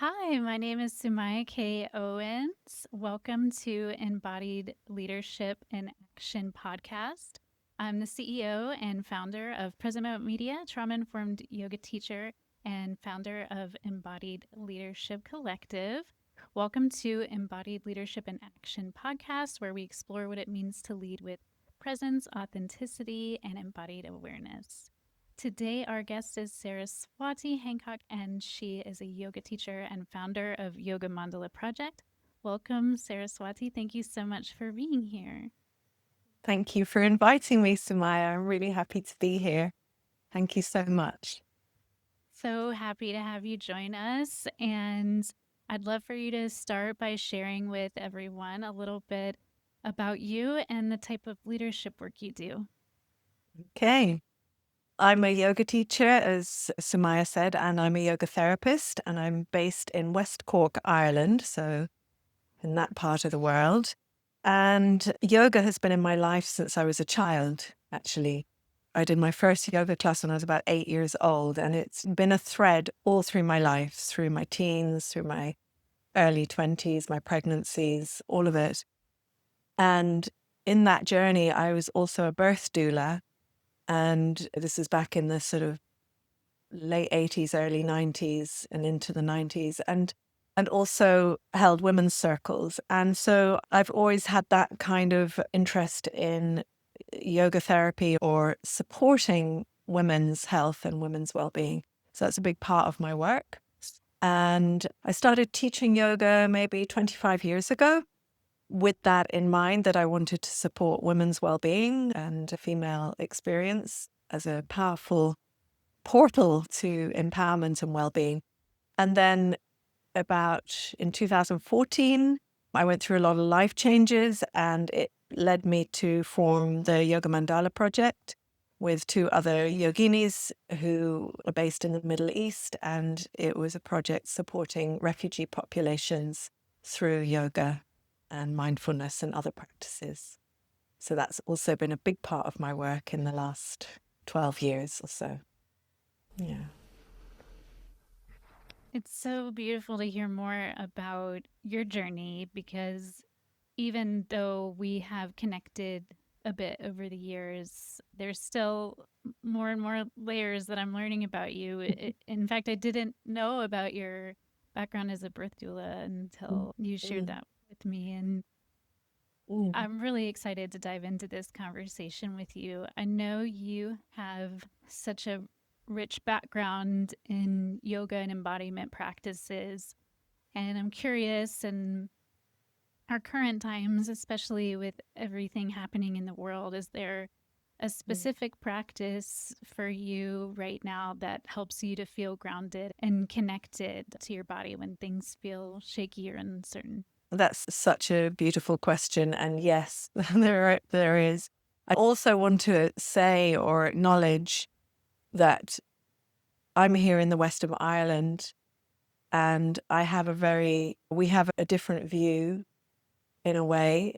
Hi, my name is Sumaya K. Owens. Welcome to Embodied Leadership in Action podcast. I'm the CEO and founder of Present Moment Media, trauma-informed yoga teacher, and founder of Embodied Leadership Collective. Welcome to Embodied Leadership in Action podcast, where we explore what it means to lead with presence, authenticity, and embodied awareness. Today, our guest is Saraswati Hancock, and she is a yoga teacher and founder of Yoga Mandala Project. Welcome, Saraswati. Thank you so much for being here. Thank you for inviting me, Sumaya. I'm really happy to be here. Thank you so much. So happy to have you join us. And I'd love for you to start by sharing with everyone a little bit about you and the type of leadership work you do. Okay. I'm a yoga teacher, as Sumaya said, and I'm a yoga therapist, and I'm based in West Cork, Ireland, so in that part of the world. And yoga has been in my life since I was a child, actually. I did my first yoga class when I was about 8 years old, and it's been a thread all through my life, through my teens, through my early 20s, my pregnancies, all of it. And in that journey, I was also a birth doula. And this is back in the sort of late 80s, early 90s, and into the 90s, and also held women's circles. And so I've always had that kind of interest in yoga therapy or supporting women's health and women's well-being. So that's a big part of my work. And I started teaching yoga maybe 25 years ago, with that in mind, that I wanted to support women's well-being and a female experience as a powerful portal to empowerment and well-being. And then about in 2014, I went through a lot of life changes, and it led me to form the Yoga Mandala Project with two other yoginis who are based in the Middle East. And it was a project supporting refugee populations through yoga and mindfulness and other practices. So that's also been a big part of my work in the last 12 years or so. Yeah. It's so beautiful to hear more about your journey because even though we have connected a bit over the years, there's still more and more layers that I'm learning about you. In fact, I didn't know about your background as a birth doula until you shared Mm, that with me. And mm, I'm really excited to dive into this conversation with you. I know you have such a rich background in yoga and embodiment practices. And I'm curious, in our current times, especially with everything happening in the world, is there a mm. specific practice for you right now that helps you to feel grounded and connected to your body when things feel shaky or uncertain? That's such a beautiful question. And yes, there is. I also want to say or acknowledge that I'm here in the west of Ireland, and we have a different view in a way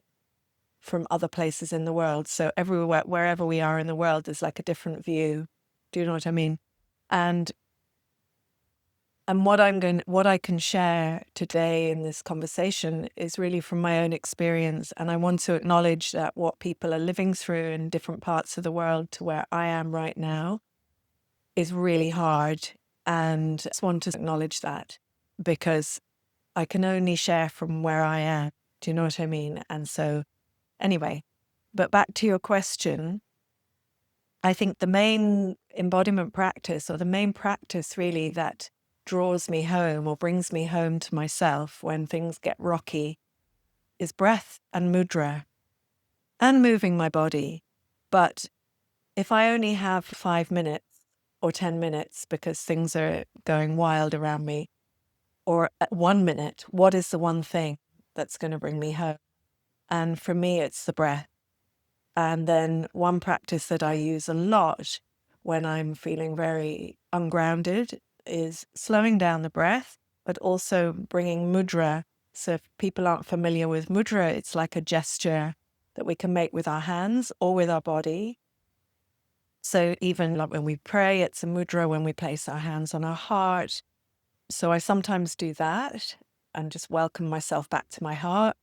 from other places in the world. So everywhere, wherever we are in the world, there's like a different view. Do you know what I mean? And what I can share today in this conversation is really from my own experience. And I want to acknowledge that what people are living through in different parts of the world to where I am right now is really hard. And I just want to acknowledge that, because I can only share from where I am. Do you know what I mean? And so, anyway, but back to your question, I think the main embodiment practice, or the main practice really, that draws me home or brings me home to myself when things get rocky, is breath and mudra and moving my body. But if I only have 5 minutes or 10 minutes because things are going wild around me, or at 1 minute, what is the one thing that's going to bring me home? And for me, it's the breath. And then one practice that I use a lot when I'm feeling very ungrounded is slowing down the breath, but also bringing mudra. So if people aren't familiar with mudra, it's like a gesture that we can make with our hands or with our body. So even like when we pray, it's a mudra when we place our hands on our heart. So I sometimes do that and just welcome myself back to my heart.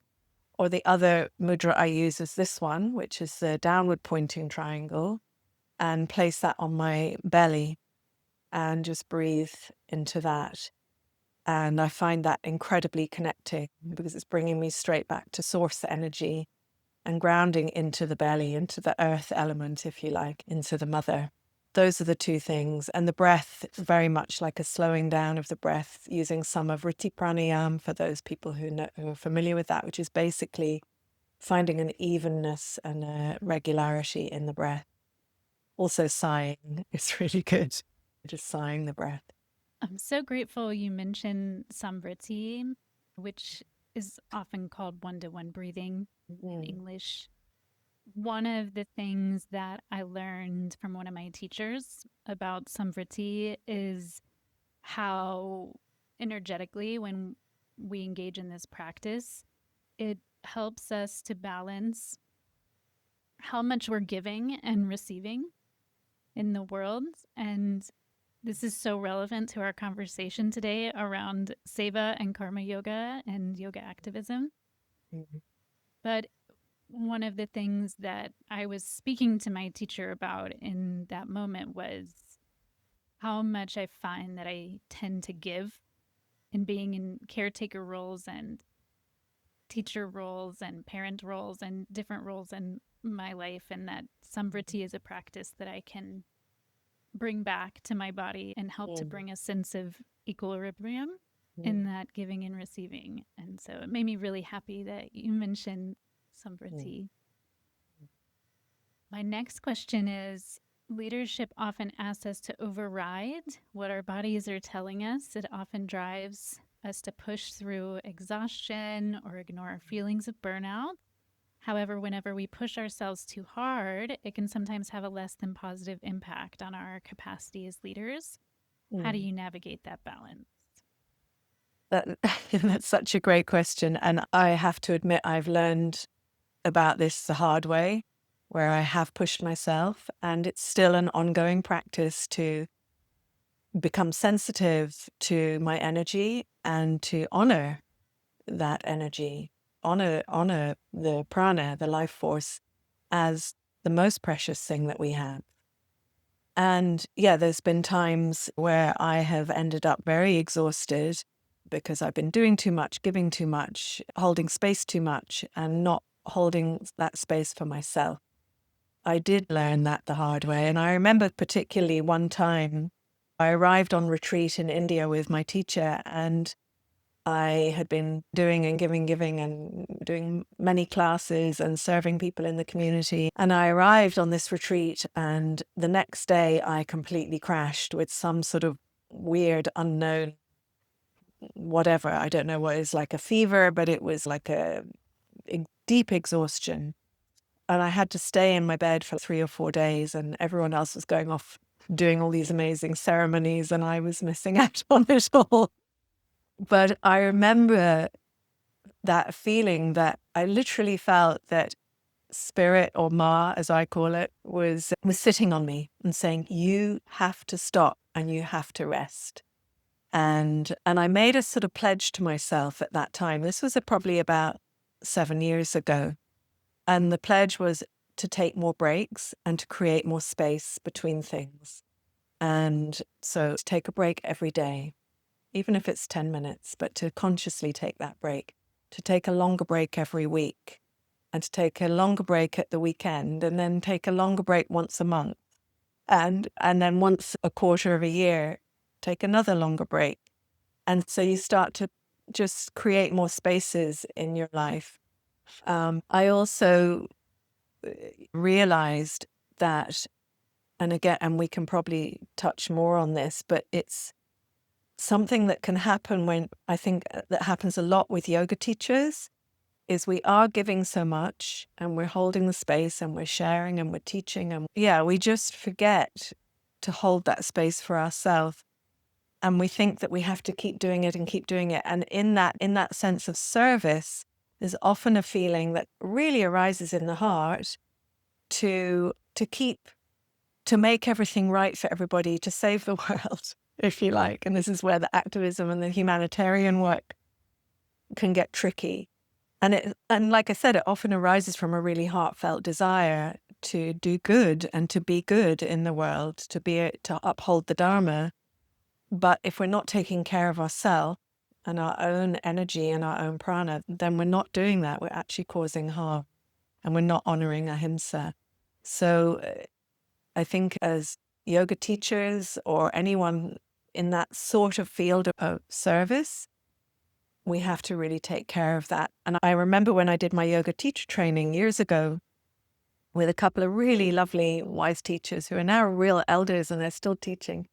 Or the other mudra I use is this one, which is the downward pointing triangle, and place that on my belly and just breathe into that. And I find that incredibly connecting because it's bringing me straight back to source energy and grounding into the belly, into the earth element, if you like, into the mother. Those are the two things. And the breath, very much like a slowing down of the breath, using some of Vritti Pranayam for those people who are familiar with that, which is basically finding an evenness and a regularity in the breath. Also sighing is really good, just sighing the breath. I'm so grateful you mentioned Samvriti, which is often called one-to-one breathing in English. One of the things that I learned from one of my teachers about Samvriti is how energetically, when we engage in this practice, it helps us to balance how much we're giving and receiving in the world. And this is so relevant to our conversation today around Seva and Karma Yoga and yoga activism. Mm-hmm. But one of the things that I was speaking to my teacher about in that moment was how much I find that I tend to give in being in caretaker roles and teacher roles and parent roles and different roles in my life, and that Samvriti is a practice that I can bring back to my body and help to bring a sense of equilibrium in that giving and receiving. And so it made me really happy that you mentioned Samvriti. My next question is, leadership often asks us to override what our bodies are telling us. It often drives us to push through exhaustion or ignore our feelings of burnout. However, whenever we push ourselves too hard, it can sometimes have a less than positive impact on our capacity as leaders. How do you navigate that balance? That's such a great question. And I have to admit, I've learned about this the hard way, where I have pushed myself, and it's still an ongoing practice to become sensitive to my energy and to honor that energy, honor the prana, the life force, as the most precious thing that we have. And yeah, there's been times where I have ended up very exhausted because I've been doing too much, giving too much, holding space too much, and not holding that space for myself. I did learn that the hard way. And I remember particularly one time I arrived on retreat in India with my teacher, and I had been doing and giving and doing many classes and serving people in the community. And I arrived on this retreat, and the next day I completely crashed with some sort of weird, unknown, whatever. I don't know what it is, like a fever, but it was like a deep exhaustion. And I had to stay in my bed for 3 or 4 days, and everyone else was going off doing all these amazing ceremonies, and I was missing out on it all. But I remember that feeling that I literally felt that spirit, or Ma, as I call it, was sitting on me and saying, you have to stop and you have to rest. And I made a sort of pledge to myself at that time. This was probably about 7 years ago. And the pledge was to take more breaks and to create more space between things. And so to take a break every day, even if it's 10 minutes, but to consciously take that break, to take a longer break every week, and to take a longer break at the weekend, and then take a longer break once a month. And then once a quarter of a year, take another longer break. And so you start to just create more spaces in your life. I also realized that, and again, and we can probably touch more on this, but it's something that can happen when I think that happens a lot with yoga teachers is we are giving so much and we're holding the space and we're sharing and we're teaching. And yeah, we just forget to hold that space for ourselves. And we think that we have to keep doing it and keep doing it. And in that sense of service, there's often a feeling that really arises in the heart to make everything right for everybody, to save the world. if you like. And this is where the activism and the humanitarian work can get tricky. And like I said, it often arises from a really heartfelt desire to do good and to be good in the world, to uphold the Dharma. But if we're not taking care of ourselves and our own energy and our own prana, then we're not doing that. We're actually causing harm, and we're not honoring ahimsa. So I think as yoga teachers or anyone in that sort of field of service, we have to really take care of that. And I remember when I did my yoga teacher training years ago with a couple of really lovely, wise teachers who are now real elders and they're still teaching.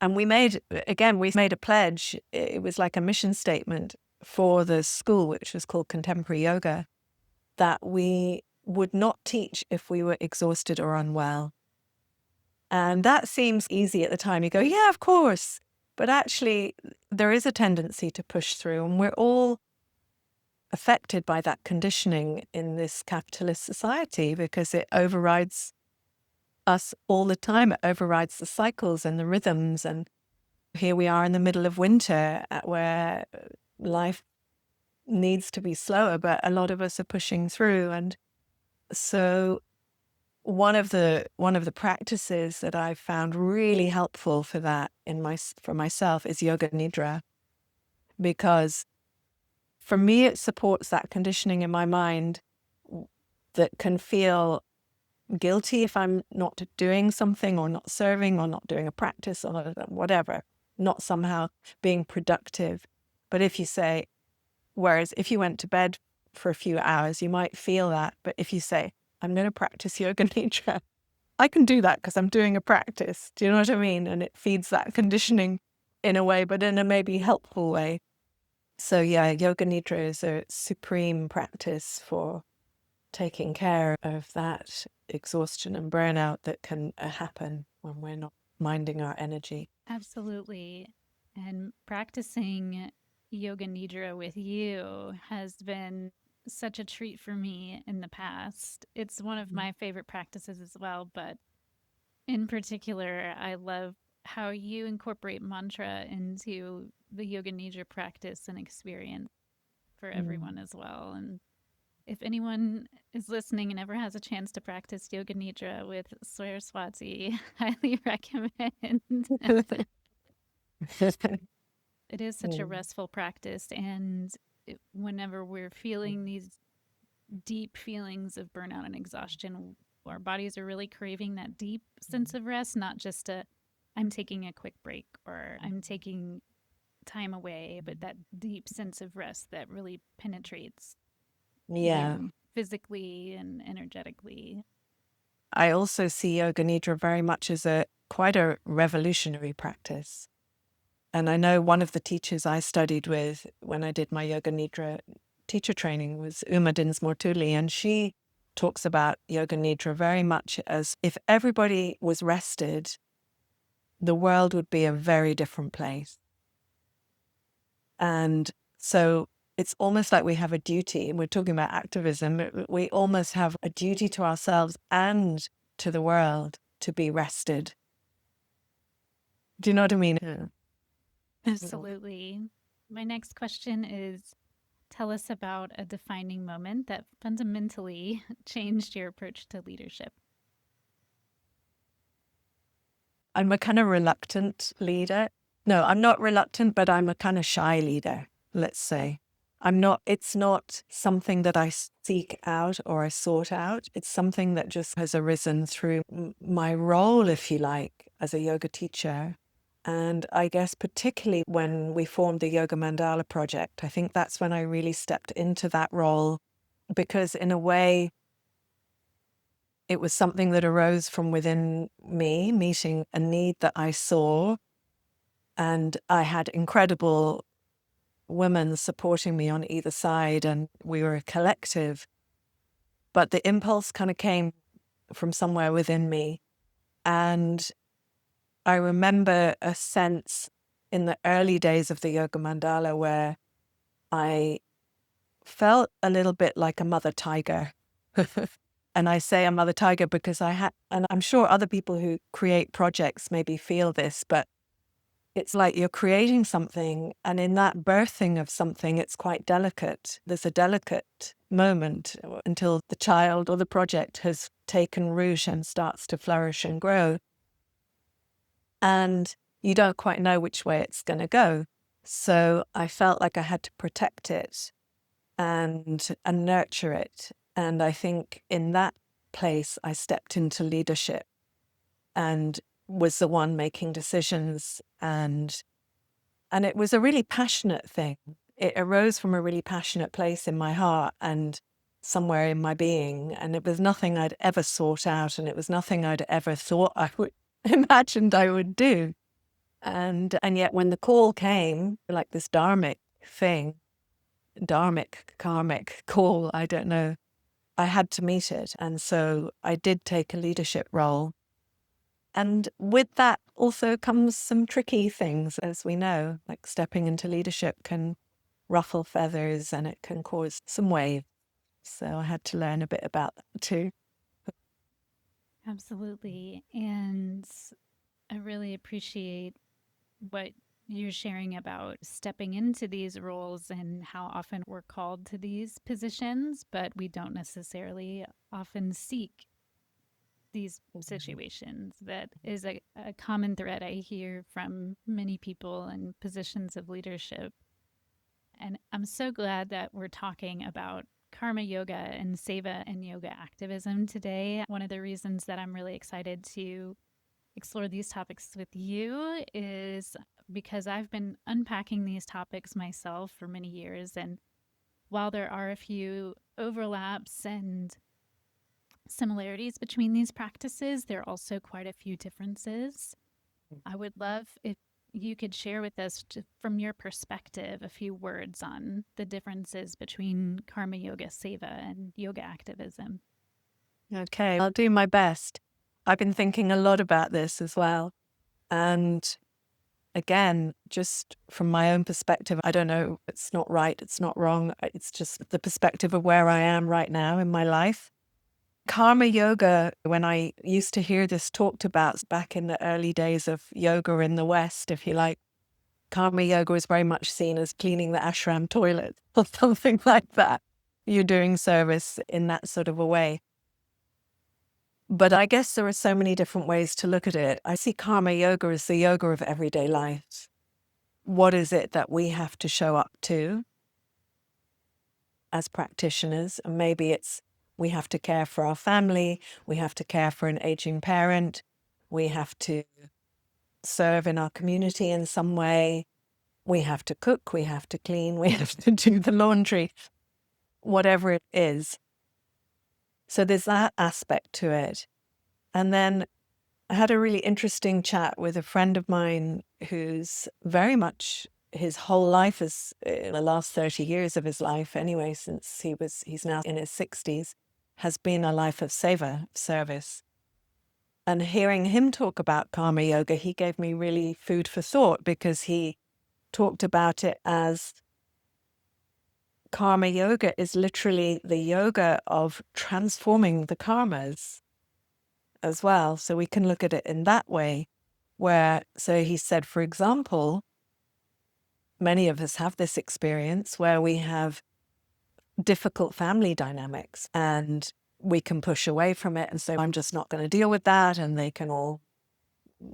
And we made a pledge. It was like a mission statement for the school, which was called Contemporary Yoga, that we would not teach if we were exhausted or unwell. And that seems easy at the time. You go, yeah, of course. But actually, there is a tendency to push through, and we're all affected by that conditioning in this capitalist society because it overrides us all the time. It overrides the cycles and the rhythms. And here we are in the middle of winter where life needs to be slower, but a lot of us are pushing through. And so one of the practices that I've found really helpful for that for myself is Yoga Nidra, because for me it supports that conditioning in my mind that can feel guilty if I'm not doing something or not serving or not doing a practice or whatever, not somehow being productive. But whereas if you went to bed for a few hours, you might feel that. But if you say, I'm going to practice Yoga Nidra, I can do that because I'm doing a practice. Do you know what I mean? And it feeds that conditioning in a way, but in a maybe helpful way. So yeah, Yoga Nidra is a supreme practice for taking care of that exhaustion and burnout that can happen when we're not minding our energy. Absolutely. And practicing Yoga Nidra with you has been such a treat for me in the past. It's one of my favorite practices as well, but in particular, I love how you incorporate mantra into the Yoga Nidra practice and experience for everyone as well. And if anyone is listening and ever has a chance to practice Yoga Nidra with Saraswati, highly recommend. It is such a restful practice. And whenever we're feeling these deep feelings of burnout and exhaustion, our bodies are really craving that deep sense of rest, not just I'm taking a quick break or I'm taking time away, but that deep sense of rest that really penetrates you physically and energetically. I also see Yoga Nidra very much as quite a revolutionary practice. And I know one of the teachers I studied with when I did my Yoga Nidra teacher training was Uma Dinsmore-Tuli, and she talks about Yoga Nidra very much as if everybody was rested, the world would be a very different place. And so it's almost like we have a duty, and we're talking about activism, we almost have a duty to ourselves and to the world to be rested. Do you know what I mean? Yeah. Absolutely. My next question is, tell us about a defining moment that fundamentally changed your approach to leadership. I'm a kind of reluctant leader. No, I'm not reluctant, but I'm a kind of shy leader, let's say. It's not something that I seek out or I sought out. It's something that just has arisen through my role, if you like, as a yoga teacher. And I guess particularly when we formed the Yoga Mandala Project, I think that's when I really stepped into that role, because in a way, it was something that arose from within me, meeting a need that I saw. And I had incredible women supporting me on either side, and we were a collective. But the impulse kind of came from somewhere within me. And I remember a sense in the early days of the Yoga Mandala where I felt a little bit like a mother tiger. And I say a mother tiger because and I'm sure other people who create projects maybe feel this, but it's like you're creating something, and in that birthing of something, it's quite delicate. There's a delicate moment until the child or the project has taken root and starts to flourish and grow. And you don't quite know which way it's going to go. So I felt like I had to protect it and nurture it. And I think in that place, I stepped into leadership and was the one making decisions. And it was a really passionate thing. It arose from a really passionate place in my heart and somewhere in my being. And it was nothing I'd ever sought out. And it was nothing I'd ever thought I would imagined I would do. And yet when the call came, like this dharmic thing, karmic call, I don't know, I had to meet it. And so I did take a leadership role. And with that also comes some tricky things, as we know, like stepping into leadership can ruffle feathers and it can cause some waves. So I had to learn a bit about that too. Absolutely. And I really appreciate what you're sharing about stepping into these roles and how often we're called to these positions, but we don't necessarily often seek these situations. That is a common thread I hear from many people in positions of leadership. And I'm so glad that we're talking about karma yoga and seva and yoga activism today. One of the reasons that I'm really excited to explore these topics with you is because I've been unpacking these topics myself for many years. And while there are a few overlaps and similarities between these practices, there are also quite a few differences. I would love if you could share with us, from your perspective, a few words on the differences between karma yoga, seva, and yoga activism. Okay, I'll do my best. I've been thinking a lot about this as well. And again, just from my own perspective, I don't know, it's not right, it's not wrong. It's just the perspective of where I am right now in my life. Karma yoga, when I used to hear this talked about back in the early days of yoga in the West, if you like, karma yoga was very much seen as cleaning the ashram toilet or something like that. You're doing service in that sort of a way. But I guess there are so many different ways to look at it. I see karma yoga as the yoga of everyday life. What is it that we have to show up to as practitioners? And maybe it's we have to care for our family, we have to care for an aging parent, we have to serve in our community in some way, we have to cook, we have to clean, we have to do the laundry, whatever it is. So there's that aspect to it. And then I had a really interesting chat with a friend of mine who's very much his whole life is the last 30 years of his life anyway, since he's now in his 60s, has been a life of seva, service. And hearing him talk about karma yoga, he gave me really food for thought, because he talked about it as karma yoga is literally the yoga of transforming the karmas as well. So we can look at it in that way, so he said, for example, many of us have this experience where we have difficult family dynamics and we can push away from it and say, I'm just not going to deal with that. And they can all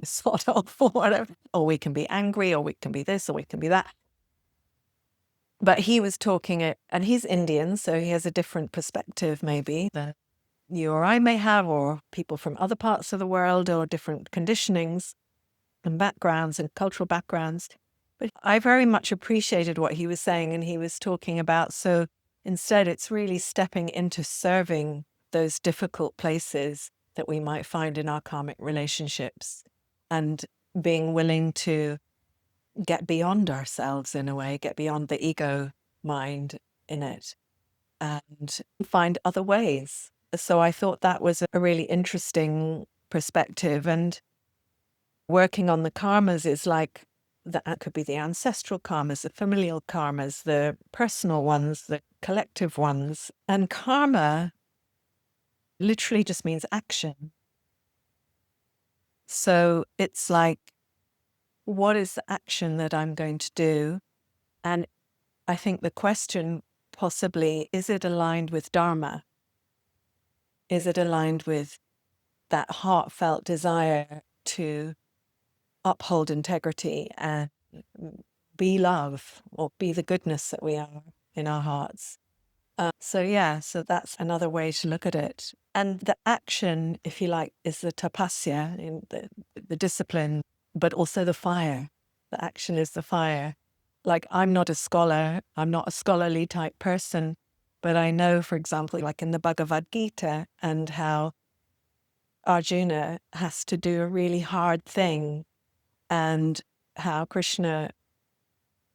sort off or whatever. Or we can be angry, or we can be this, or we can be that. But he was talking it, and he's Indian, so he has a different perspective maybe than you or I may have, or people from other parts of the world, or different conditionings and backgrounds and cultural backgrounds. But I very much appreciated what he was saying, and he was talking about, so instead it's really stepping into serving those difficult places that we might find in our karmic relationships, and being willing to get beyond ourselves in a way, get beyond the ego mind in it, and find other ways. So I thought that was a really interesting perspective. And working on the karmas is like, that could be the ancestral karmas, the familial karmas, the personal ones, the collective ones. And karma literally just means action. So it's like what is the action that I'm going to do? And I think the question possibly, is it aligned with Dharma? Is it aligned with that heartfelt desire to uphold integrity and be love, or be the goodness that we are in our hearts? So that's another way to look at it. And the action, if you like, is the tapasya, in the discipline, but also the fire. The action is the fire. Like, I'm not a scholar, I'm not a scholarly type person, but I know, for example, like in the Bhagavad Gita, and how Arjuna has to do a really hard thing, and how Krishna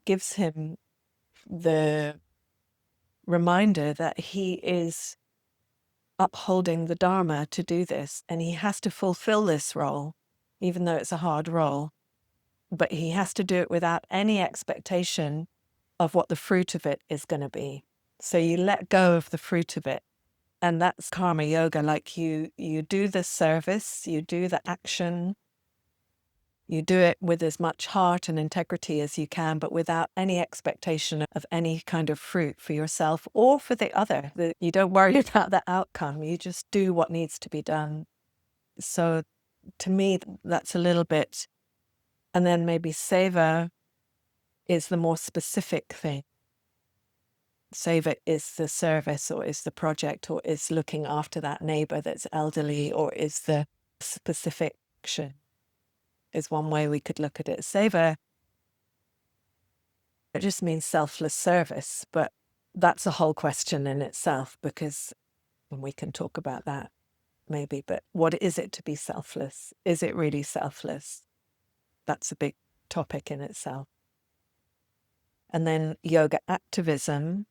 gives him the reminder that he is upholding the Dharma to do this, and he has to fulfill this role, even though it's a hard role. But he has to do it without any expectation of what the fruit of it is going to be. So you let go of the fruit of it. And that's karma yoga. Like, you do the service, you do the action, you do it with as much heart and integrity as you can, but without any expectation of any kind of fruit for yourself or for the other. You don't worry about the outcome. You just do what needs to be done. So to me, that's a little bit. And then maybe Seva is the more specific thing. Seva is the service, or is the project, or is looking after that neighbor that's elderly, or is the specific action, is one way we could look at it. Seva, it just means selfless service, but that's a whole question in itself, because we can talk about that maybe, but what is it to be selfless? Is it really selfless? That's a big topic in itself. And then yoga activism.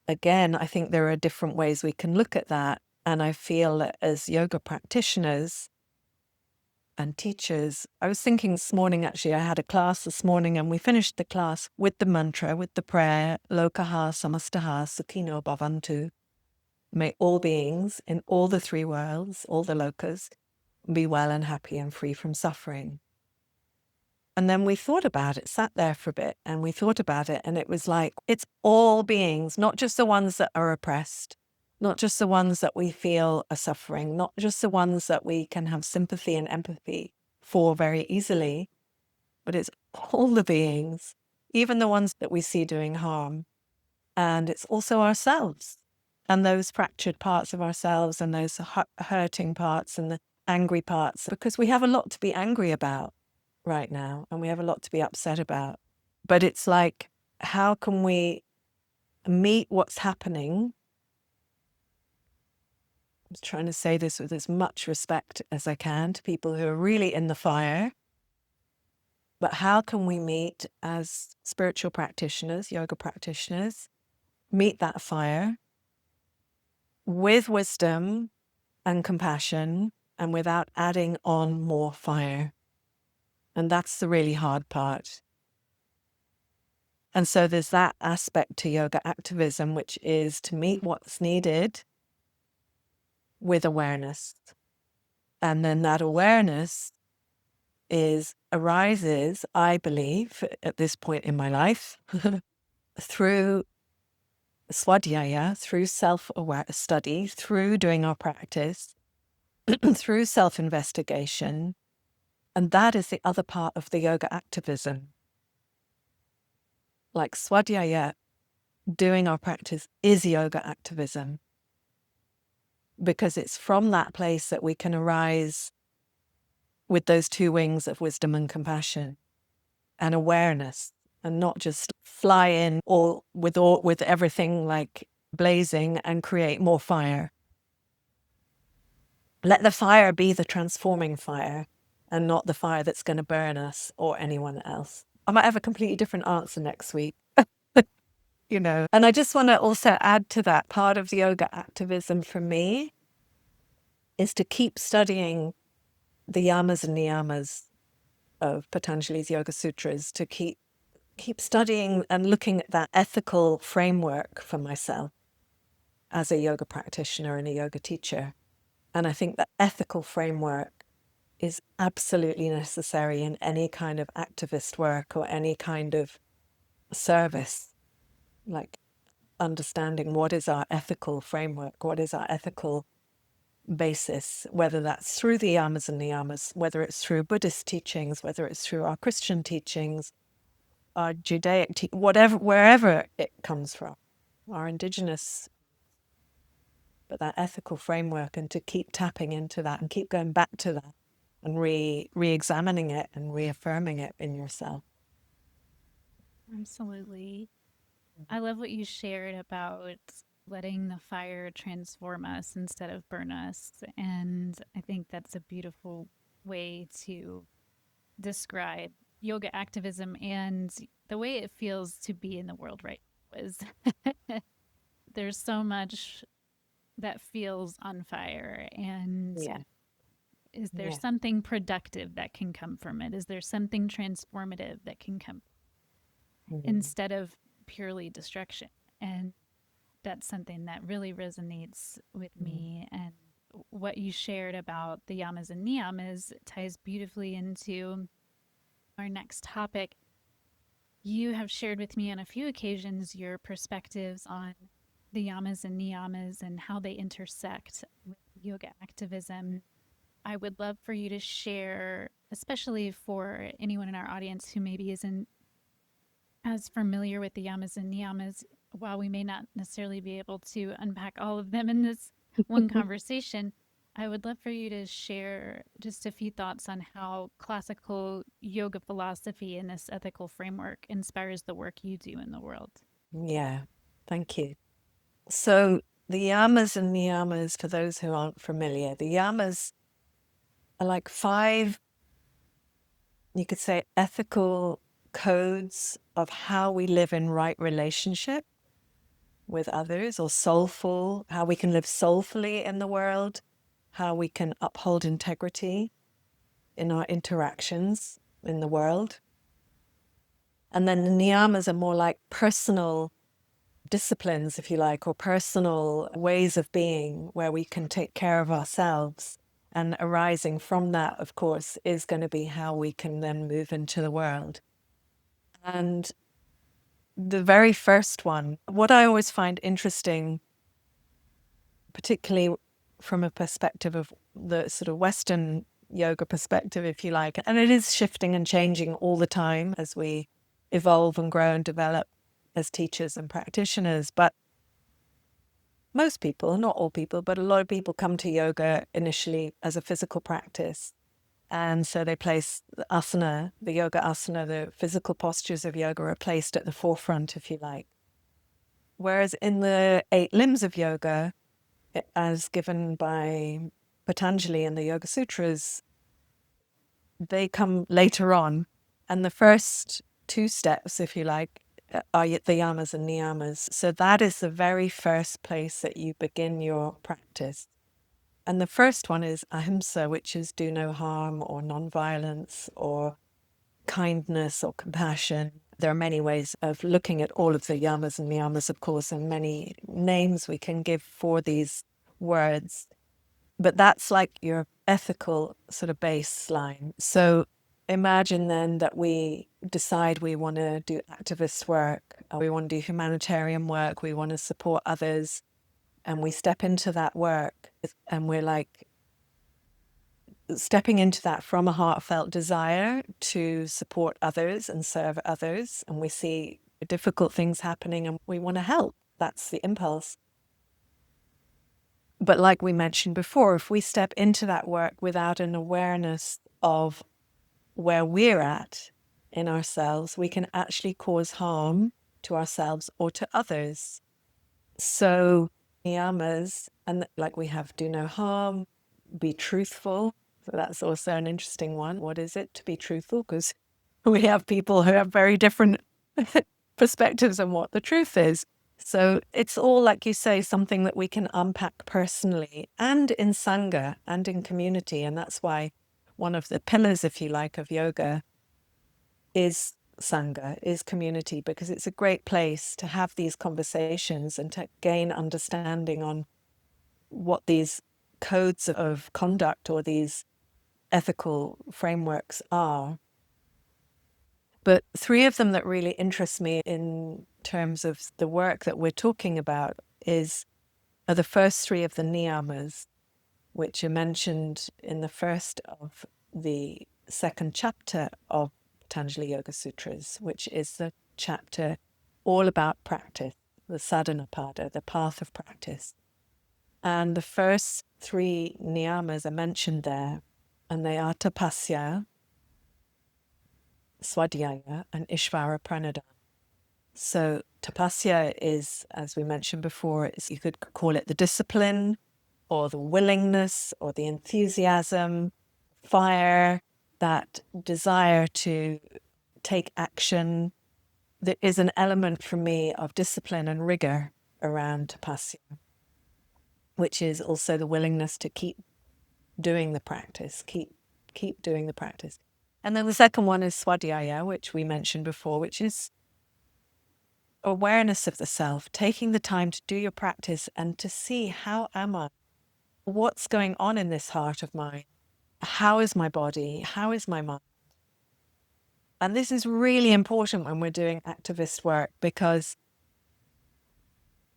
Again, I think there are different ways we can look at that. And I feel that as yoga practitioners and teachers, I was thinking this morning, actually, I had a class this morning, and we finished the class with the mantra, with the prayer, Lokaha Samastaha Sukhino Bhavantu. May all beings in all the three worlds, all the lokas, be well and happy and free from suffering. And then we thought about it, sat there for a bit, and we thought about it, and it was like, it's all beings, not just the ones that are oppressed, not just the ones that we feel are suffering, not just the ones that we can have sympathy and empathy for very easily, but it's all the beings, even the ones that we see doing harm. And it's also ourselves, and those fractured parts of ourselves, and those hurting parts, and the angry parts, because we have a lot to be angry about right now, and we have a lot to be upset about. But it's like, how can we meet what's happening? I'm trying to say this with as much respect as I can to people who are really in the fire. But how can we meet as spiritual practitioners, yoga practitioners, meet that fire with wisdom and compassion, and without adding on more fire? And that's the really hard part. And so there's that aspect to yoga activism, which is to meet what's needed with awareness. And then that awareness arises, I believe, at this point in my life, through swadhyaya, through self-aware study, through doing our practice, through self-investigation. And that is the other part of the yoga activism. Like swadhyaya, doing our practice is yoga activism, because it's from that place that we can arise with those two wings of wisdom and compassion and awareness, and not just fly in all with everything like blazing and create more fire. Let the fire be the transforming fire, and not the fire that's going to burn us or anyone else. I might have a completely different answer next week. And I just want to also add to that, part of the yoga activism for me is to keep studying the yamas and niyamas of Patanjali's Yoga Sutras, to keep studying and looking at that ethical framework for myself as a yoga practitioner and a yoga teacher. And I think that ethical framework is absolutely necessary in any kind of activist work or any kind of service, like understanding what is our ethical framework, what is our ethical basis, whether that's through the yamas and niyamas, whether it's through Buddhist teachings, whether it's through our Christian teachings, our Judaic, whatever, wherever it comes from, our indigenous, but that ethical framework, and to keep tapping into that and keep going back to that and re-examining it and reaffirming it in yourself. Absolutely. I love what you shared about letting the fire transform us instead of burn us. And I think that's a beautiful way to describe yoga activism and the way it feels to be in the world right now is there's so much that feels on fire. And Yeah, is there yeah, something productive that can come from it? Is there something transformative that can come mm-hmm. instead of purely destruction? And that's something that really resonates with me. And what you shared about the yamas and niyamas ties beautifully into our next topic. You have shared with me on a few occasions your perspectives on the yamas and niyamas and how they intersect with yoga activism. I would love for you to share, especially for anyone in our audience who maybe isn't as familiar with the yamas and niyamas, while we may not necessarily be able to unpack all of them in this one conversation, I would love for you to share just a few thoughts on how classical yoga philosophy and this ethical framework inspires the work you do in the world. Yeah, thank you. So the yamas and niyamas, for those who aren't familiar, the yamas are like 5, you could say, ethical codes of how we live in right relationship with others, or soulful, how we can live soulfully in the world, how we can uphold integrity in our interactions in the world. And then the niyamas are more like personal disciplines, if you like, or personal ways of being where we can take care of ourselves. And arising from that, of course, is going to be how we can then move into the world. And the very first one, what I always find interesting, particularly from a perspective of the sort of Western yoga perspective, if you like, and it is shifting and changing all the time as we evolve and grow and develop as teachers and practitioners. But most people, not all people, but a lot of people come to yoga initially as a physical practice. And so they place the asana, the yoga asana, the physical postures of yoga are placed at the forefront, if you like. Whereas in the 8 limbs of yoga, as given by Patanjali in the Yoga Sutras, they come later on. And the first 2 steps, if you like, are the yamas and niyamas. So that is the very first place that you begin your practice. And the first one is ahimsa, which is do no harm or non-violence or kindness or compassion. There are many ways of looking at all of the yamas and niyamas, of course, and many names we can give for these words. But that's like your ethical sort of baseline. So imagine then that we decide we want to do activist work, we want to do humanitarian work, we want to support others, and we step into that work and we're like stepping into that from a heartfelt desire to support others and serve others. And we see difficult things happening and we want to help. That's the impulse. But like we mentioned before, if we step into that work without an awareness of where we're at in ourselves, we can actually cause harm to ourselves or to others. So niyamas, and like we have do no harm, be truthful. So that's also an interesting one. What is it to be truthful? Because we have people who have very different perspectives on what the truth is. So it's all, like you say, something that we can unpack personally and in Sangha and in community. And that's why one of the pillars, if you like, of yoga is Sangha, is community, because it's a great place to have these conversations and to gain understanding on what these codes of conduct or these ethical frameworks are. But three of them that really interest me in terms of the work that we're talking about are the first three of the niyamas, which are mentioned in the first of the second chapter of Patanjali Yoga Sutras, which is the chapter all about practice, the sadhana pada, the path of practice. And the first three niyamas are mentioned there, and they are tapasya, swadhyaya, and ishvara pranidhana. So tapasya is, as we mentioned before, you could call it the discipline or the willingness or the enthusiasm, fire, that desire to take action. There is an element for me of discipline and rigor around tapasya, which is also the willingness to keep doing the practice, keep doing the practice. And then the second one is swadhyaya, which we mentioned before, which is awareness of the self, taking the time to do your practice and to see, how am I? What's going on in this heart of mine? How is my body? How is my mind? And this is really important when we're doing activist work, because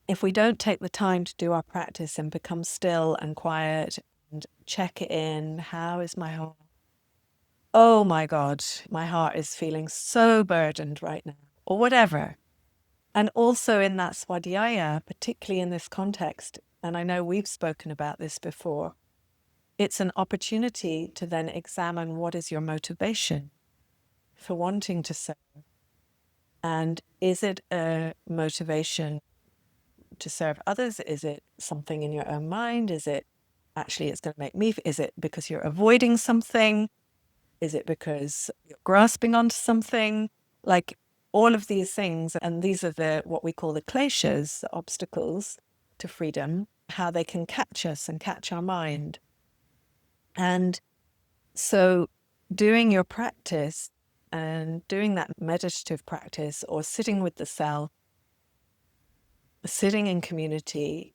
if we don't take the time to do our practice and become still and quiet and check it in, how is my heart? Oh my God, my heart is feeling so burdened right now, or whatever. And also in that swadhyaya, particularly in this context, and I know we've spoken about this before, it's an opportunity to then examine what is your motivation for wanting to serve. And is it a motivation to serve others? Is it something in your own mind? Is it actually it's going to make me? Is it because you're avoiding something? Is it because you're grasping onto something? Like all of these things, and these are what we call the kleshas, the obstacles to freedom, how they can catch us and catch our mind. And so doing your practice and doing that meditative practice, or sitting with the self, sitting in community,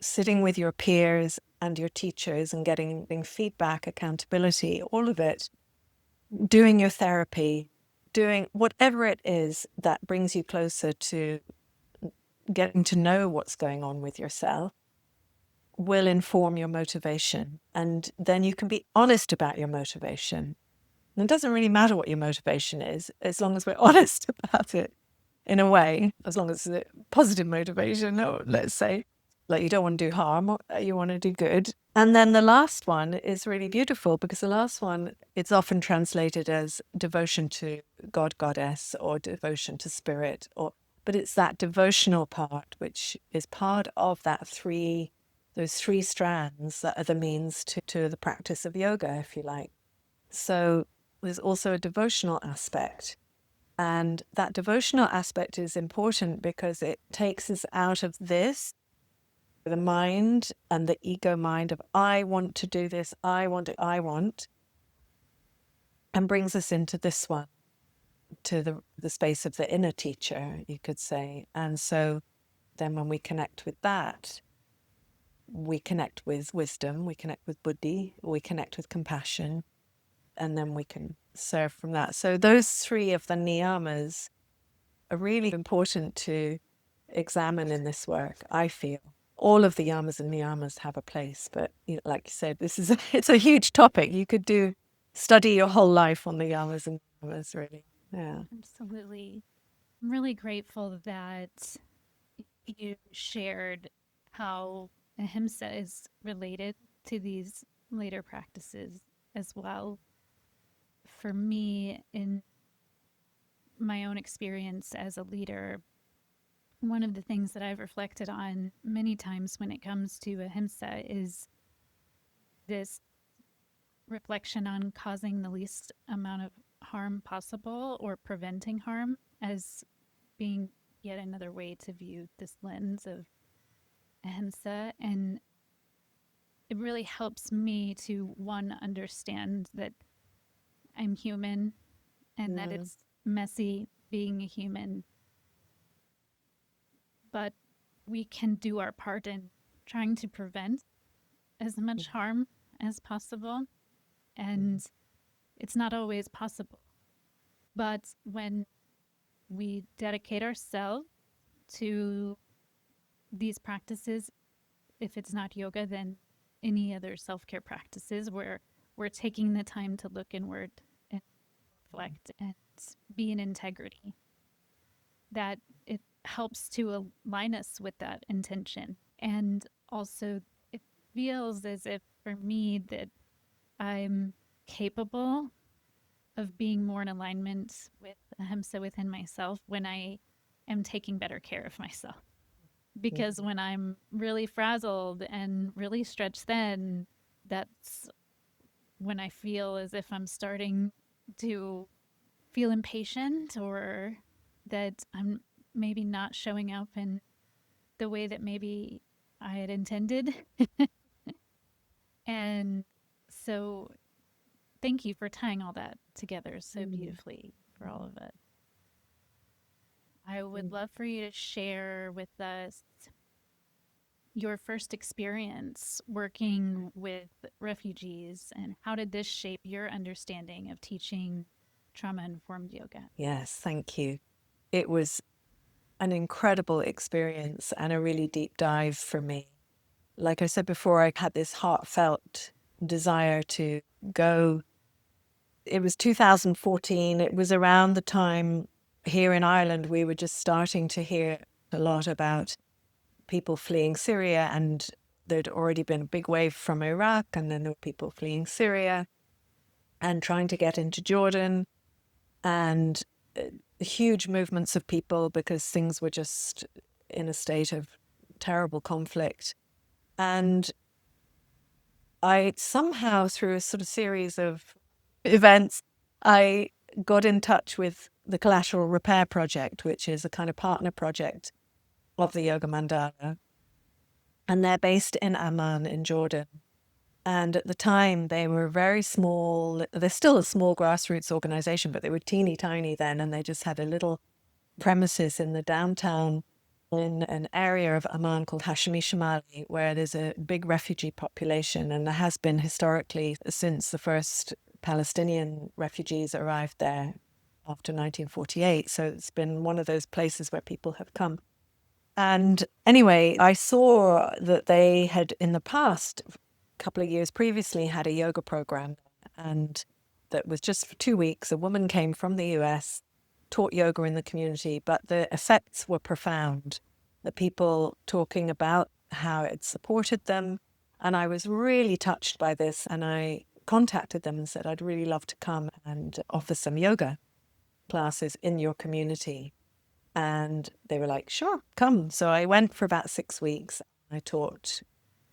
sitting with your peers and your teachers and getting feedback, accountability, all of it, doing your therapy, doing whatever it is that brings you closer to getting to know what's going on with yourself, will inform your motivation. And then you can be honest about your motivation. And it doesn't really matter what your motivation is, as long as we're honest about it, in a way, as long as it's a positive motivation, or let's say, like, you don't want to do harm, or you want to do good. And then the last one is really beautiful, because the last one, it's often translated as devotion to God, goddess, or devotion to spirit, but it's that devotional part, which is part of those three strands that are the means to the practice of yoga, if you like. So there's also a devotional aspect. And that devotional aspect is important because it takes us out of the mind and the ego mind of, I want to do this, I want, and brings us into this one, to the space of the inner teacher, you could say. And so then when we connect with that, we connect with wisdom, we connect with buddhi, we connect with compassion, and then we can serve from that. So those three of the niyamas are really important to examine in this work, I feel. All of the yamas and niyamas have a place, but like you said, it's a huge topic. You could study your whole life on the yamas and niyamas, really. Yeah. Absolutely. I'm really grateful that you shared how ahimsa is related to these later practices as well. For me, in my own experience as a leader, one of the things that I've reflected on many times when it comes to ahimsa is this reflection on causing the least amount of harm possible, or preventing harm, as being yet another way to view this lens of ahimsa. And it really helps me to, one, understand that I'm human and that Mm. it's messy being a human, but we can do our part in trying to prevent as much harm as possible. And it's not always possible. But when we dedicate ourselves to these practices, if it's not yoga, then any other self-care practices where we're taking the time to look inward and reflect and be in integrity, that it helps to align us with that intention. And also, it feels as if for me that I'm capable of being more in alignment with Ahimsa within myself when I am taking better care of myself. Because when I'm really frazzled and really stretched thin, that's when I feel as if I'm starting to feel impatient, or that I'm maybe not showing up in the way that maybe I had intended. And so thank you for tying all that together so beautifully for all of it. I would love for you to share with us your first experience working with refugees, and how did this shape your understanding of teaching trauma-informed yoga? Yes, thank you. It was an incredible experience and a really deep dive for me. Like I said before, I had this heartfelt desire to go. It was 2014. It was around the time here in Ireland we were just starting to hear a lot about people fleeing Syria, and there'd already been a big wave from Iraq, and then there were people fleeing Syria and trying to get into Jordan, and huge movements of people because things were just in a state of terrible conflict. And I somehow, through a sort of series of events, I got in touch with the Collateral Repair Project, which is a kind of partner project of the Yoga Mandala. And they're based in Amman in Jordan. And at the time, they were very small. They're still a small grassroots organization, but they were teeny tiny then. And they just had a little premises in the downtown in an area of Amman called Hashemi Shamali, where there's a big refugee population. And there has been historically since the first Palestinian refugees arrived there after 1948. So it's been one of those places where people have come. And anyway, I saw that they had in the past, a couple of years previously, had a yoga program, and that was just for 2 weeks. A woman came from the US, taught yoga in the community, but the effects were profound. The people talking about how it supported them. And I was really touched by this. And I contacted them and said, I'd really love to come and offer some yoga classes in your community. And they were like, sure, come. So I went for about 6 weeks. I taught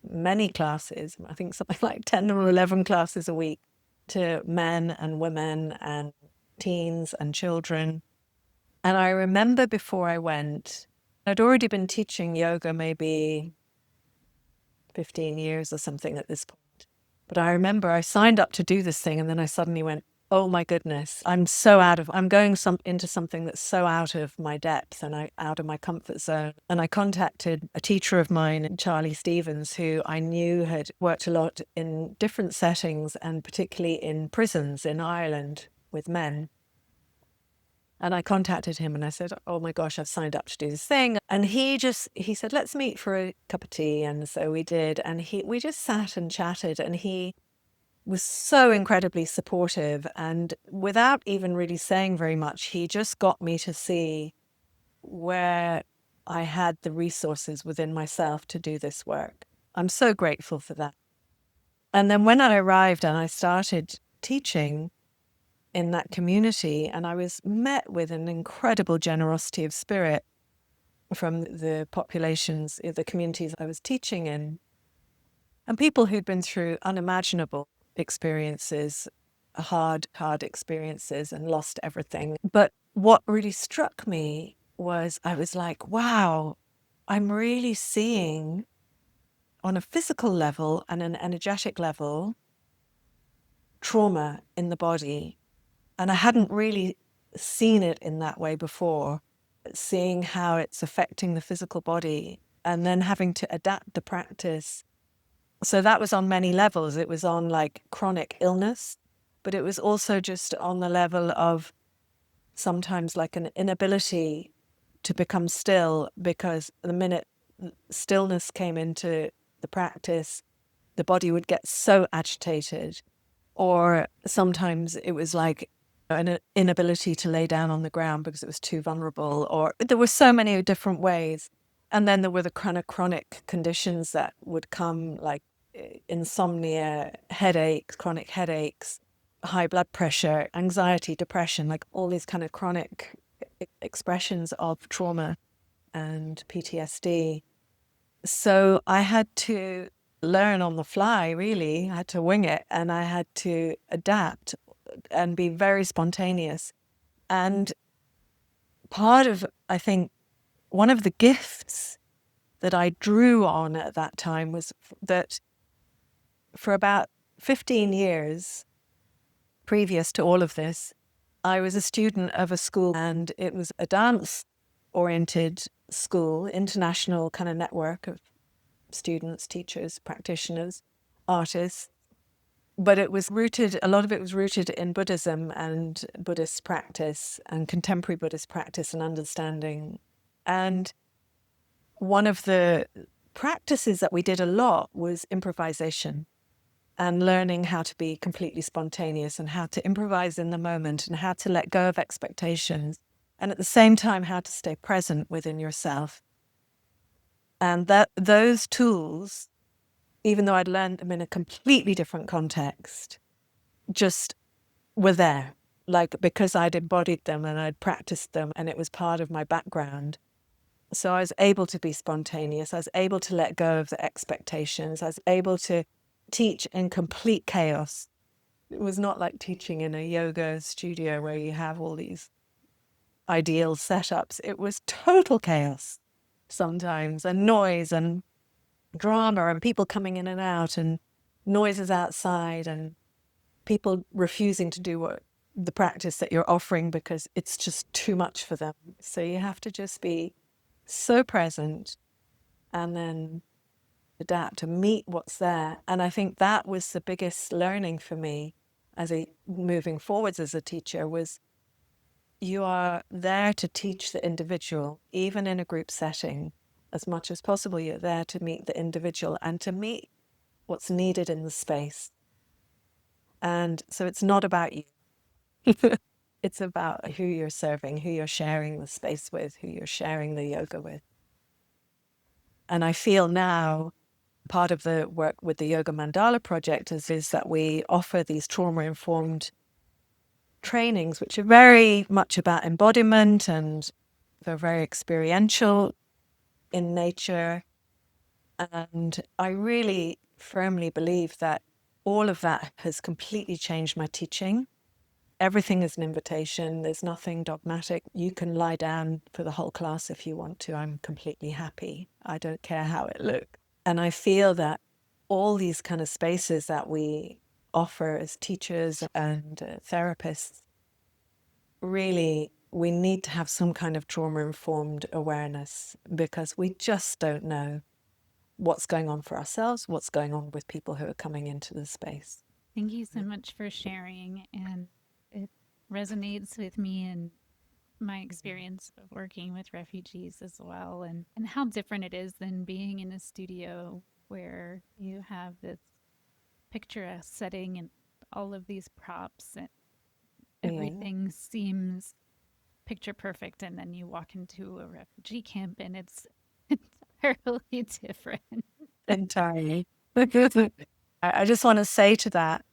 many classes, I think something like 10 or 11 classes a week, to men and women and teens and children. And I remember before I went, I'd already been teaching yoga maybe 15 years or something at this point. But I remember I signed up to do this thing, and then I suddenly went, oh my goodness, I'm going into something that's so out of my depth and out of my comfort zone. And I contacted a teacher of mine, Charlie Stevens, who I knew had worked a lot in different settings, and particularly in prisons in Ireland with men. And I contacted him and I said, oh my gosh, I've signed up to do this thing. And he said, let's meet for a cup of tea. And so we did. And we just sat and chatted, and he was so incredibly supportive. And without even really saying very much, he just got me to see where I had the resources within myself to do this work. I'm so grateful for that. And then when I arrived and I started teaching in that community, and I was met with an incredible generosity of spirit from the populations, the communities I was teaching in, and people who'd been through unimaginable experiences, hard experiences, and lost everything. But what really struck me was I was like, wow, I'm really seeing on a physical level and an energetic level trauma in the body. And I hadn't really seen it in that way before, seeing how it's affecting the physical body and then having to adapt the practice So that was on many levels. It was on like chronic illness, but it was also just on the level of sometimes like an inability to become still, because the minute stillness came into the practice, the body would get so agitated. Or sometimes it was like an inability to lay down on the ground because it was too vulnerable, or there were so many different ways. And then there were the kind of chronic conditions that would come, like insomnia, headaches, chronic headaches, high blood pressure, anxiety, depression, like all these kind of chronic expressions of trauma and PTSD. So I had to learn on the fly, really. I had to wing it, and I had to adapt and be very spontaneous. And part of, I think, one of the gifts that I drew on at that time was that for about 15 years previous to all of this, I was a student of a school, and it was a dance oriented school, international kind of network of students, teachers, practitioners, artists. But it was rooted, a lot of it was rooted in Buddhism and Buddhist practice and contemporary Buddhist practice and understanding. And one of the practices that we did a lot was improvisation and learning how to be completely spontaneous and how to improvise in the moment and how to let go of expectations. And at the same time, how to stay present within yourself. And that those tools, even though I'd learned them in a completely different context, just were there, like because I'd embodied them and I'd practiced them and it was part of my background. So I was able to be spontaneous. I was able to let go of the expectations. I was able to teach in complete chaos. It was not like teaching in a yoga studio where you have all these ideal setups. It was total chaos sometimes, and noise and drama and people coming in and out and noises outside and people refusing to do what the practice that you're offering because it's just too much for them. So you have to just be so present and then adapt to meet what's there. And I think that was the biggest learning for me as a moving forwards as a teacher, was you are there to teach the individual, even in a group setting. As much as possible, you're there to meet the individual and to meet what's needed in the space. And so it's not about you. It's about who you're serving, who you're sharing the space with, who you're sharing the yoga with. And I feel now part of the work with the Yoga Mandala Project is that we offer these trauma-informed trainings, which are very much about embodiment and they're very experiential in nature. And I really firmly believe that all of that has completely changed my teaching. Everything is an invitation. There's nothing dogmatic. You can lie down for the whole class if you want to. I'm completely happy. I don't care how it looks. And I feel that all these kind of spaces that we offer as teachers and therapists, really, we need to have some kind of trauma-informed awareness, because we just don't know what's going on for ourselves, what's going on with people who are coming into the space. Thank you so much for sharing. And it resonates with me and my experience of working with refugees as well, and how different it is than being in a studio where you have this picturesque setting and all of these props and Yeah. everything seems picture perfect, and then you walk into a refugee camp and it's entirely different. Entirely. I just want to say to that,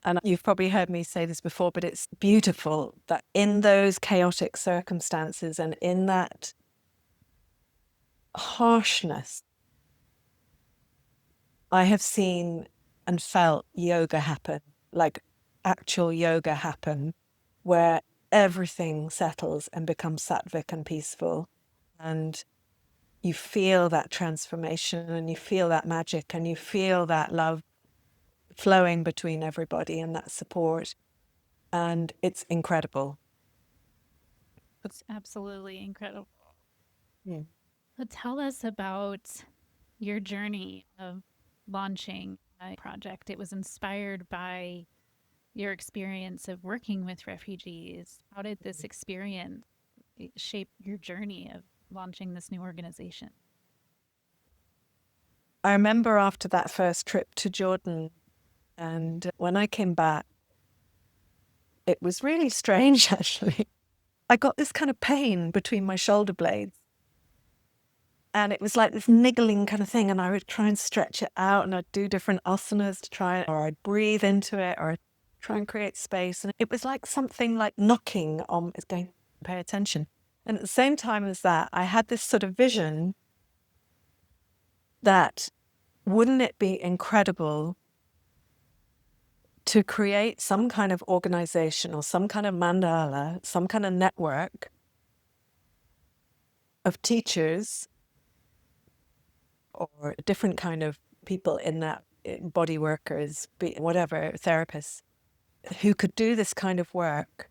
and you've probably heard me say this before, but it's beautiful that in those chaotic circumstances and in that harshness, I have seen and felt yoga happen, like actual yoga happen, where everything settles and becomes sattvic and peaceful. And you feel that transformation and you feel that magic and you feel that love flowing between everybody and that support. And it's incredible. It's absolutely incredible. Yeah. So tell us about your journey of launching a project. It was inspired by your experience of working with refugees. How did this experience shape your journey of launching this new organization? I remember after that first trip to Jordan, and when I came back, it was really strange, actually. I got this kind of pain between my shoulder blades. And it was like this niggling kind of thing. And I would try and stretch it out, and I'd do different asanas to try, or I'd breathe into it, or I'd try and create space. And it was like something like knocking on, it's going, pay attention. And at the same time as that, I had this sort of vision that wouldn't it be incredible to create some kind of organization or some kind of mandala, some kind of network of teachers or different kind of people in that, body workers, whatever, therapists, who could do this kind of work.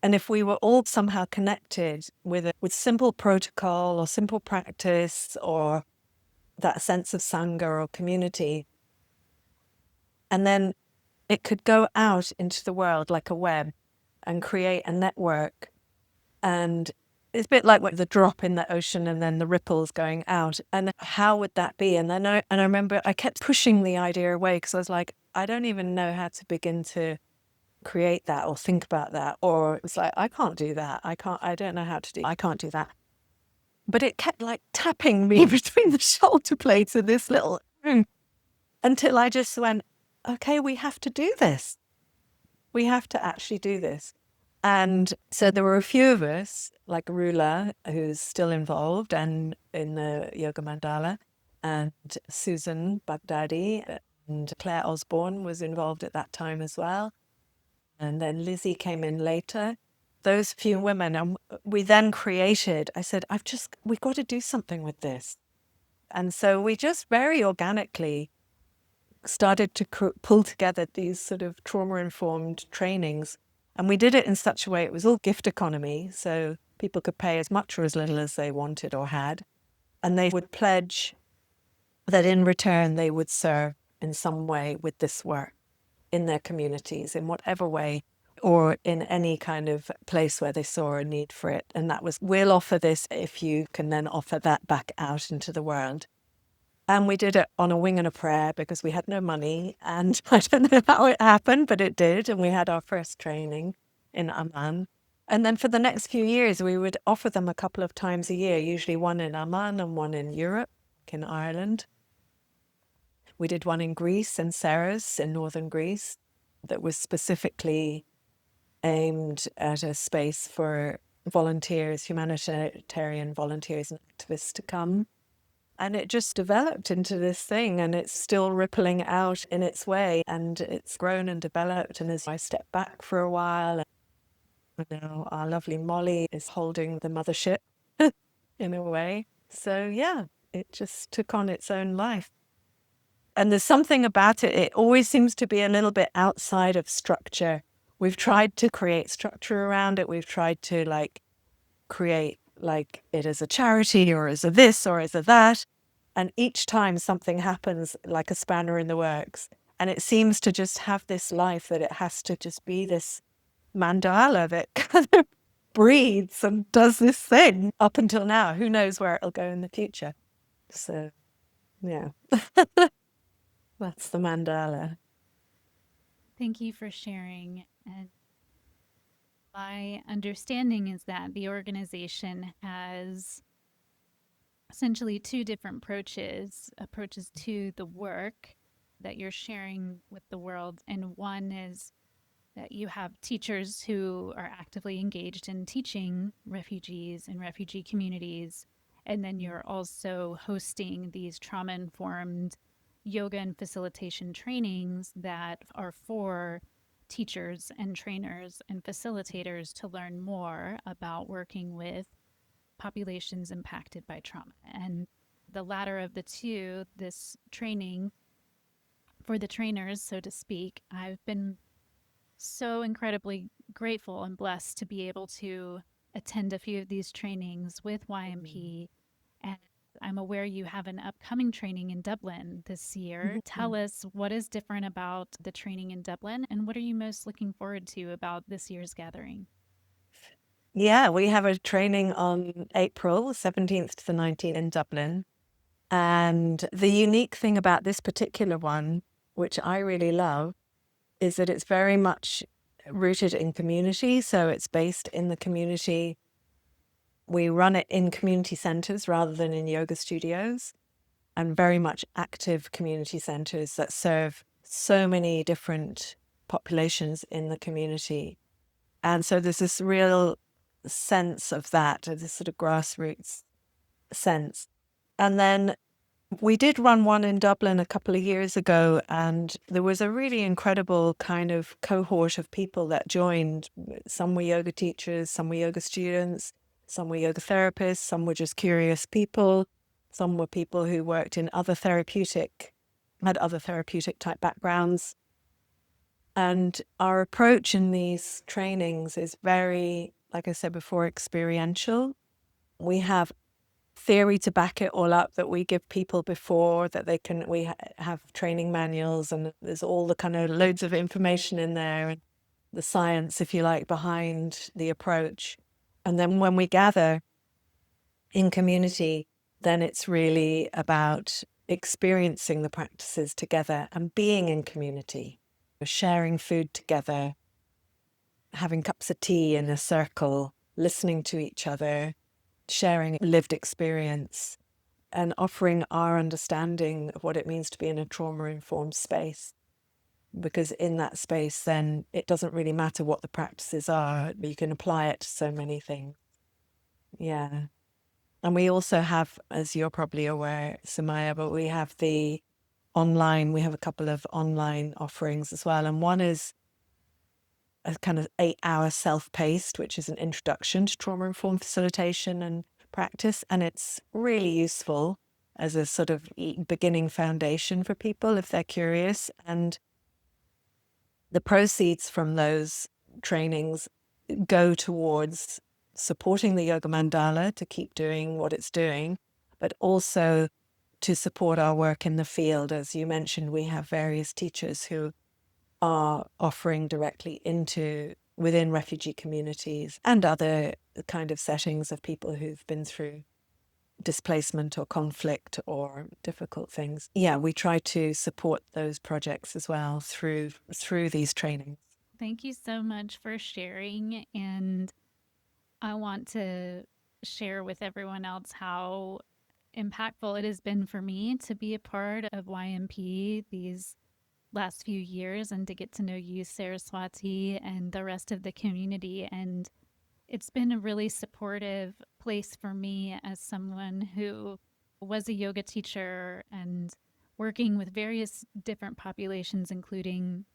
And if we were all somehow connected with simple protocol or simple practice or that sense of sangha or community, and then it could go out into the world like a web and create a network. And it's a bit like the drop in the ocean and then the ripples going out. And how would that be? And I remember I kept pushing the idea away because I was like, I don't even know how to begin to create that or think about that. Or it was like, I can't do that. I don't know how to do, I can't do that. But it kept like tapping me between the shoulder blades of this little, until I just went, okay, we have to do this. We have to actually do this. And so there were a few of us, like Rula, who's still involved and in the Yoga Mandala, and Susan Baghdadi, and Claire Osborne was involved at that time as well. And then Lizzie came in later. Those few women, and we then created, I said, we've got to do something with this. And so we just very organically started to pull together these sort of trauma-informed trainings. And we did it in such a way, it was all gift economy. So people could pay as much or as little as they wanted or had. And they would pledge that in return, they would serve in some way with this work in their communities, in whatever way, or in any kind of place where they saw a need for it. And that was, we'll offer this if you can then offer that back out into the world. And we did it on a wing and a prayer because we had no money. And I don't know how it happened, but it did. And we had our first training in Amman. And then for the next few years, we would offer them a couple of times a year, usually one in Amman and one in Europe, in Ireland. We did one in Greece, in Saras, in northern Greece, that was specifically aimed at a space for volunteers, humanitarian volunteers and activists to come. And it just developed into this thing, and it's still rippling out in its way, and it's grown and developed. And as I stepped back for a while, and now our lovely Molly is holding the mothership in a way. So yeah, it just took on its own life. And there's something about it, it always seems to be a little bit outside of structure. We've tried to create structure around it. We've tried to create it as a charity or as a this or as a that. And each time something happens like a spanner in the works. And it seems to just have this life that it has to just be this mandala that kind of breathes and does this thing up until now. Who knows where it'll go in the future? So, yeah. That's the mandala. Thank you for sharing. And my understanding is that the organization has essentially two different approaches to the work that you're sharing with the world. And one is that you have teachers who are actively engaged in teaching refugees and refugee communities. And then you're also hosting these trauma informed yoga and facilitation trainings that are for teachers and trainers and facilitators to learn more about working with populations impacted by trauma. And the latter of the two, this training for the trainers, so to speak, I've been so incredibly grateful and blessed to be able to attend a few of these trainings with YMP. And I'm aware you have an upcoming training in Dublin this year. Mhm. Tell us what is different about the training in Dublin and what are you most looking forward to about this year's gathering? Yeah, we have a training on April 17th to the 19th in Dublin. And the unique thing about this particular one, which I really love, is that it's very much rooted in community. So it's based in the community. We run it in community centers rather than in yoga studios, and very much active community centers that serve so many different populations in the community. And so there's this real sense of that, this sort of grassroots sense. And then we did run one in Dublin a couple of years ago, and there was a really incredible kind of cohort of people that joined. Some were yoga teachers, some were yoga students, some were yoga therapists, some were just curious people, some were people who worked in had other therapeutic type backgrounds. And our approach in these trainings is very, like I said before, experiential. We have theory to back it all up that we give people before that we have training manuals, and there's all the kind of loads of information in there and the science, if you like, behind the approach. And then when we gather in community, then it's really about experiencing the practices together and being in community, sharing food together, having cups of tea in a circle, listening to each other, sharing lived experience, and offering our understanding of what it means to be in a trauma-informed space. Because in that space, then it doesn't really matter what the practices are, but you can apply it to so many things. Yeah. And we also have, as you're probably aware, Sumaya, but we have we have a couple of online offerings as well. And one is a kind of 8-hour self-paced, which is an introduction to trauma-informed facilitation and practice. And it's really useful as a sort of beginning foundation for people if they're curious. And the proceeds from those trainings go towards supporting the Yoga Mandala to keep doing what it's doing, but also to support our work in the field. As you mentioned, we have various teachers who are offering directly within refugee communities and other kind of settings of people who've been through displacement or conflict or difficult things. Yeah, we try to support those projects as well through these trainings. Thank you so much for sharing. And I want to share with everyone else how impactful it has been for me to be a part of YMP these last few years and to get to know you, Saraswati, and the rest of the community. And it's been a really supportive place for me as someone who was a yoga teacher and working with various different populations, including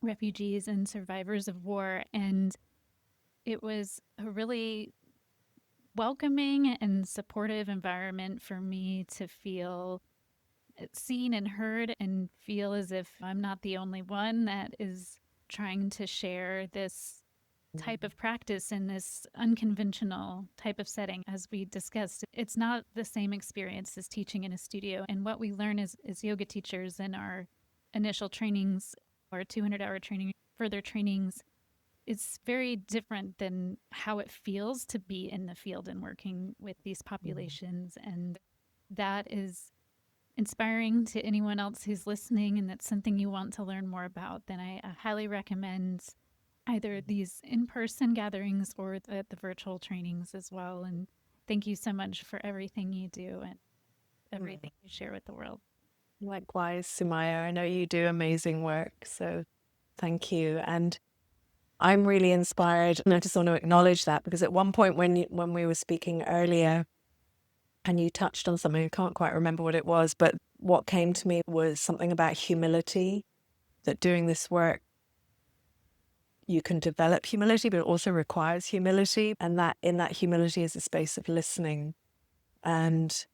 refugees and survivors of war. And it was a really welcoming and supportive environment for me to feel seen and heard and feel as if I'm not the only one that is trying to share this type of practice in this unconventional type of setting. As we discussed, it's not the same experience as teaching in a studio. And what we learn as yoga teachers in our initial trainings or 200-hour training, further trainings, is very different than how it feels to be in the field and working with these populations. And that is inspiring to anyone else who's listening and that's something you want to learn more about, then I highly recommend either these in-person gatherings or the virtual trainings as well. And thank you so much for everything you do and everything you share with the world. Likewise, Sumaya, I know you do amazing work, so thank you. And I'm really inspired, and I just want to acknowledge that because at one point when we were speaking earlier, and you touched on something, I can't quite remember what it was, but what came to me was something about humility, that doing this work, you can develop humility, but it also requires humility. And that in that humility is a space of listening. And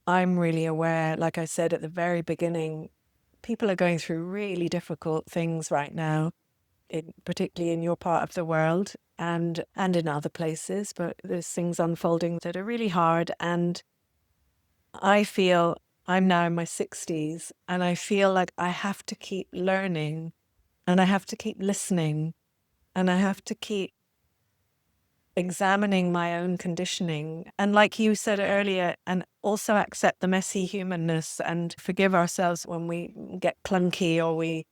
I'm really aware, like I said at the very beginning, people are going through really difficult things right now, particularly in your part of the world and in other places, but there's things unfolding that are really hard. And I feel I'm now in my 60s and I feel like I have to keep learning and I have to keep listening and I have to keep examining my own conditioning. And like you said earlier, and also accept the messy humanness and forgive ourselves when we get clunky or we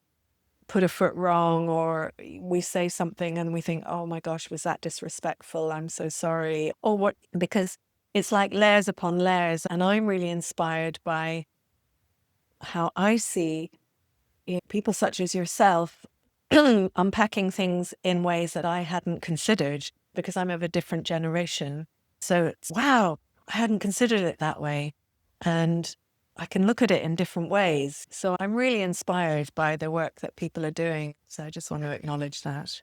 put a foot wrong or we say something and we think, oh my gosh, was that disrespectful? I'm so sorry. Or what? Because it's like layers upon layers. And I'm really inspired by how I see people such as yourself unpacking things in ways that I hadn't considered because I'm of a different generation. So it's, wow, I hadn't considered it that way. And I can look at it in different ways. So I'm really inspired by the work that people are doing. So I just want to acknowledge that.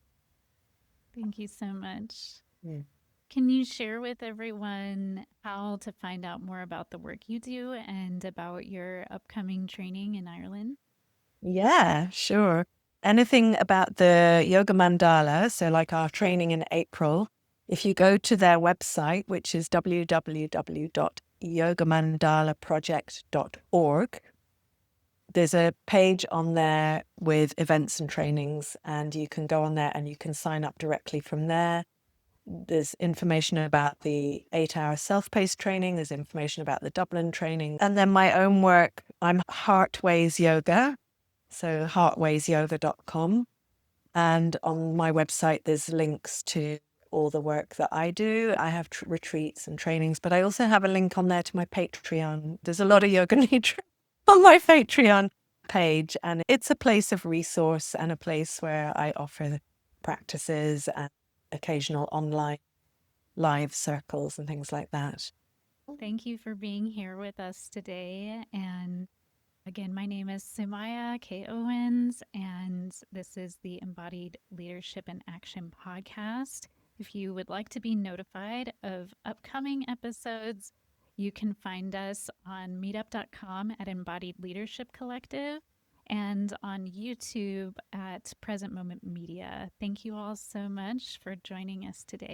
Thank you so much. Mm. Can you share with everyone how to find out more about the work you do and about your upcoming training in Ireland? Yeah, sure. Anything about the Yoga Mandala, so like our training in April, if you go to their website, which is www.yogamandalaproject.org, there's a page on there with events and trainings, and you can go on there and you can sign up directly from there. There's information about the 8-hour self-paced training. There's information about the Dublin training. And then my own work, I'm Heartways Yoga, so heartwaysyoga.com. And on my website, there's links to all the work that I do. I have retreats and trainings, but I also have a link on there to my Patreon. There's a lot of Yoga Nidra on my Patreon page, and it's a place of resource and a place where I offer practices and occasional online live circles and things like that. Thank you for being here with us today. And again, my name is Sumaya K. Owens, and this is the Embodied Leadership and Action podcast. If you would like to be notified of upcoming episodes, you can find us on meetup.com at Embodied Leadership Collective and on YouTube at Present Moment Media. Thank you all so much for joining us today.